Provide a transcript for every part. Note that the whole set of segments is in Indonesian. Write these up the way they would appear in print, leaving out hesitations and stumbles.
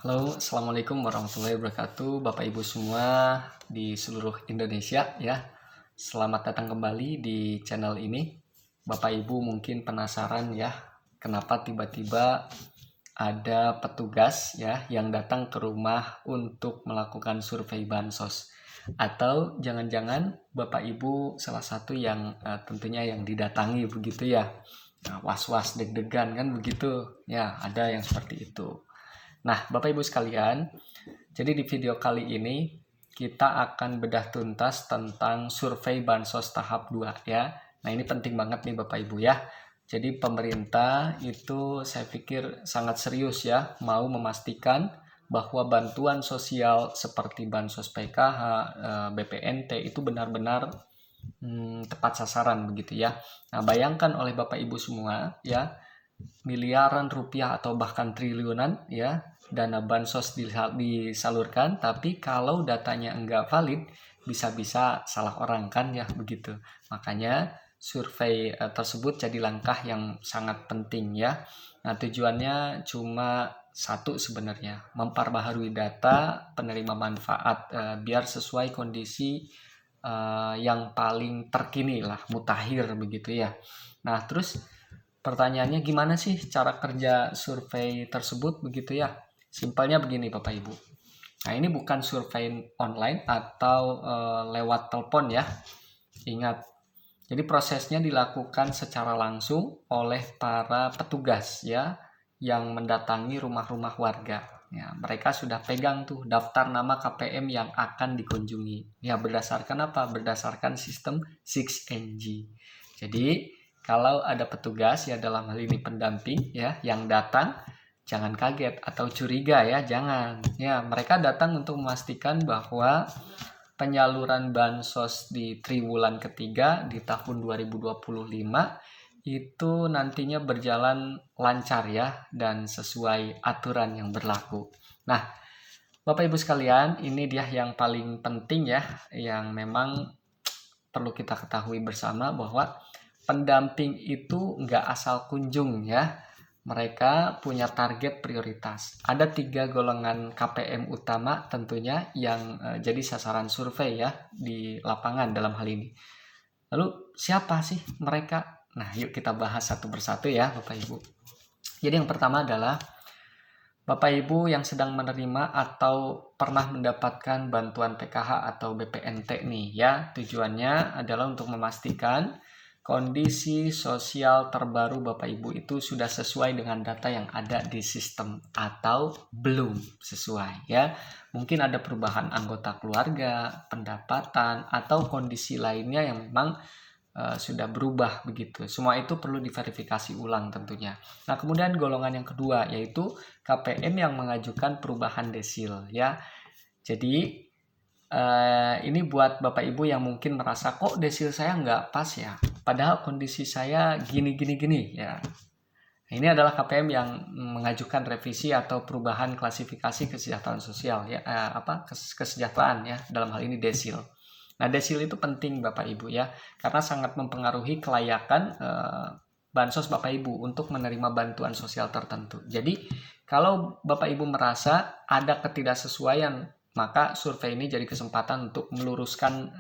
Halo, Assalamualaikum warahmatullahi wabarakatuh, Bapak Ibu semua di seluruh Indonesia ya. Selamat datang kembali di channel ini. Bapak Ibu mungkin penasaran ya, kenapa tiba-tiba ada petugas ya yang datang ke rumah untuk melakukan survei bansos. Atau jangan-jangan Bapak Ibu salah satu yang tentunya yang didatangi begitu ya. Nah, was-was deg-degan kan begitu. Ya, ada yang seperti itu. Nah, Bapak Ibu sekalian, jadi di video kali ini kita akan bedah tuntas tentang survei bansos tahap 2 ya. Nah, ini penting banget nih Bapak Ibu ya. Jadi pemerintah itu saya pikir sangat serius ya, mau memastikan bahwa bantuan sosial seperti bansos PKH, BPNT itu benar-benar tepat sasaran begitu ya. Nah, bayangkan oleh Bapak Ibu semua ya, miliaran rupiah atau bahkan triliunan ya dana bansos disalurkan, tapi kalau datanya enggak valid bisa-bisa salah orang kan ya begitu. Makanya survei tersebut jadi langkah yang sangat penting ya. Nah, tujuannya cuma satu sebenarnya, memperbaharui data penerima manfaat biar sesuai kondisi yang paling terkini lah, mutakhir begitu ya. Nah, terus pertanyaannya gimana sih cara kerja survei tersebut begitu ya? Simpelnya begini Bapak Ibu. Nah, ini bukan survei online atau lewat telepon ya. Ingat. Jadi prosesnya dilakukan secara langsung oleh para petugas ya yang mendatangi rumah-rumah warga. Ya, mereka sudah pegang tuh daftar nama KPM yang akan dikunjungi. Ya, berdasarkan apa? Berdasarkan sistem 6NG. Jadi, kalau ada petugas ya dalam hal ini pendamping ya yang datang, jangan kaget atau curiga ya, jangan. Ya, mereka datang untuk memastikan bahwa penyaluran bansos di triwulan ketiga di tahun 2025 itu nantinya berjalan lancar ya dan sesuai aturan yang berlaku. Nah, Bapak Ibu sekalian, ini dia yang paling penting ya, yang memang perlu kita ketahui bersama bahwa pendamping itu nggak asal kunjung ya. Mereka punya target prioritas. Ada 3 golongan KPM utama tentunya yang jadi sasaran survei ya di lapangan dalam hal ini. Lalu siapa sih mereka? Nah, yuk kita bahas satu persatu ya Bapak Ibu. Jadi yang pertama adalah Bapak Ibu yang sedang menerima atau pernah mendapatkan bantuan PKH atau BPNT nih ya. Tujuannya adalah untuk memastikan kondisi sosial terbaru Bapak Ibu itu sudah sesuai dengan data yang ada di sistem atau belum sesuai ya. Mungkin ada perubahan anggota keluarga, pendapatan, atau kondisi lainnya yang memang sudah berubah begitu. Semua itu perlu diverifikasi ulang tentunya. Nah, kemudian golongan yang kedua yaitu KPM yang mengajukan perubahan desil ya. Jadi ini buat Bapak Ibu yang mungkin merasa kok desil saya nggak pas ya. Padahal kondisi saya gini ya. Ini adalah KPM yang mengajukan revisi atau perubahan klasifikasi kesejahteraan sosial ya, kesejahteraan ya, dalam hal ini desil. Nah, desil itu penting Bapak Ibu ya, karena sangat mempengaruhi kelayakan bansos Bapak Ibu untuk menerima bantuan sosial tertentu. Jadi, kalau Bapak Ibu merasa ada ketidaksesuaian, maka survei ini jadi kesempatan untuk meluruskan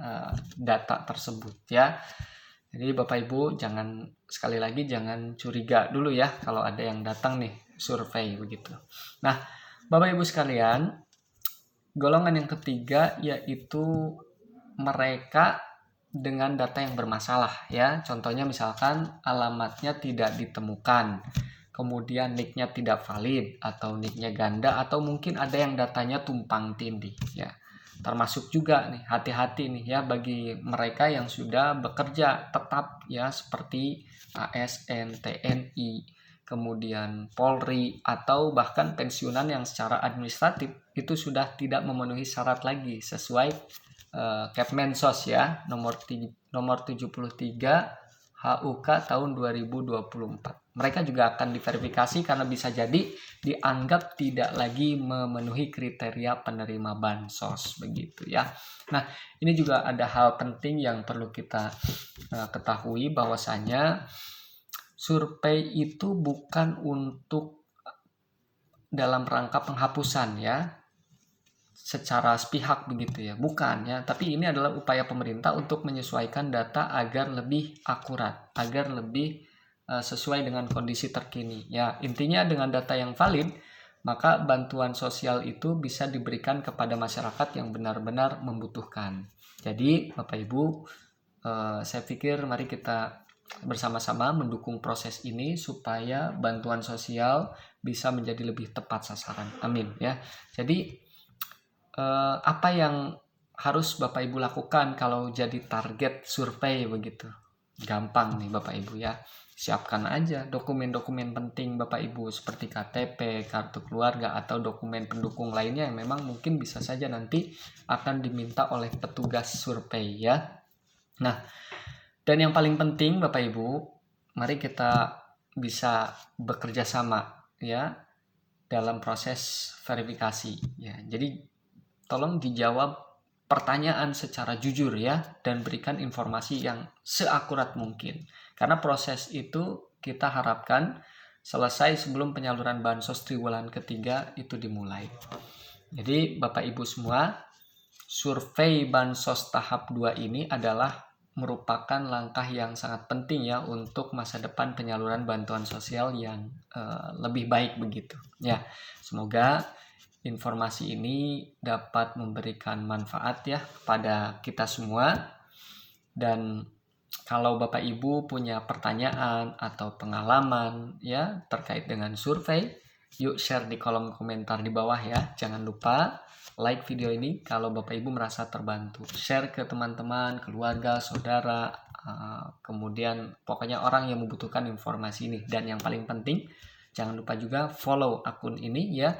data tersebut ya. Jadi Bapak Ibu sekali lagi jangan curiga dulu ya kalau ada yang datang nih survei begitu. Nah, Bapak Ibu sekalian, golongan yang ketiga yaitu mereka dengan data yang bermasalah ya. Contohnya misalkan alamatnya tidak ditemukan, kemudian nicknya tidak valid atau nicknya ganda, atau mungkin ada yang datanya tumpang tindih ya. Termasuk juga nih hati-hati nih ya bagi mereka yang sudah bekerja tetap ya seperti ASN, TNI, kemudian Polri, atau bahkan pensiunan yang secara administratif itu sudah tidak memenuhi syarat lagi sesuai Kepmensos ya nomor 73 HUK tahun 2024. Mereka juga akan diverifikasi karena bisa jadi dianggap tidak lagi memenuhi kriteria penerima bansos begitu ya. Nah, ini juga ada hal penting yang perlu kita ketahui bahwasanya survei itu bukan untuk dalam rangka penghapusan ya, secara sepihak begitu ya, bukan ya, tapi ini adalah upaya pemerintah untuk menyesuaikan data agar lebih akurat, agar lebih sesuai dengan kondisi terkini ya. Intinya dengan data yang valid, maka bantuan sosial itu bisa diberikan kepada masyarakat yang benar-benar membutuhkan. Jadi Bapak Ibu, saya pikir mari kita bersama-sama mendukung proses ini supaya bantuan sosial bisa menjadi lebih tepat sasaran. Amin ya. Jadi apa yang harus Bapak Ibu lakukan kalau jadi target survei begitu? Gampang nih Bapak Ibu ya. Siapkan aja dokumen-dokumen penting Bapak Ibu seperti KTP, kartu keluarga, atau dokumen pendukung lainnya yang memang mungkin bisa saja nanti akan diminta oleh petugas survei ya. Nah, dan yang paling penting Bapak Ibu, mari kita bisa bekerja sama ya dalam proses verifikasi ya. Jadi tolong dijawab pertanyaan secara jujur ya, dan berikan informasi yang seakurat mungkin. Karena proses itu kita harapkan selesai sebelum penyaluran bansos triwulan ketiga itu dimulai. Jadi Bapak Ibu semua, survei bansos tahap 2 ini adalah merupakan langkah yang sangat penting ya untuk masa depan penyaluran bantuan sosial yang lebih baik begitu. Ya, semoga informasi ini dapat memberikan manfaat ya kepada kita semua. Dan kalau Bapak Ibu punya pertanyaan atau pengalaman ya terkait dengan survei, yuk share di kolom komentar di bawah ya. Jangan lupa like video ini kalau Bapak Ibu merasa terbantu. Share ke teman-teman, keluarga, saudara, kemudian pokoknya orang yang membutuhkan informasi ini. Dan yang paling penting, jangan lupa juga follow akun ini ya,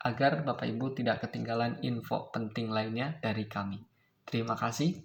agar Bapak Ibu tidak ketinggalan info penting lainnya dari kami. Terima kasih.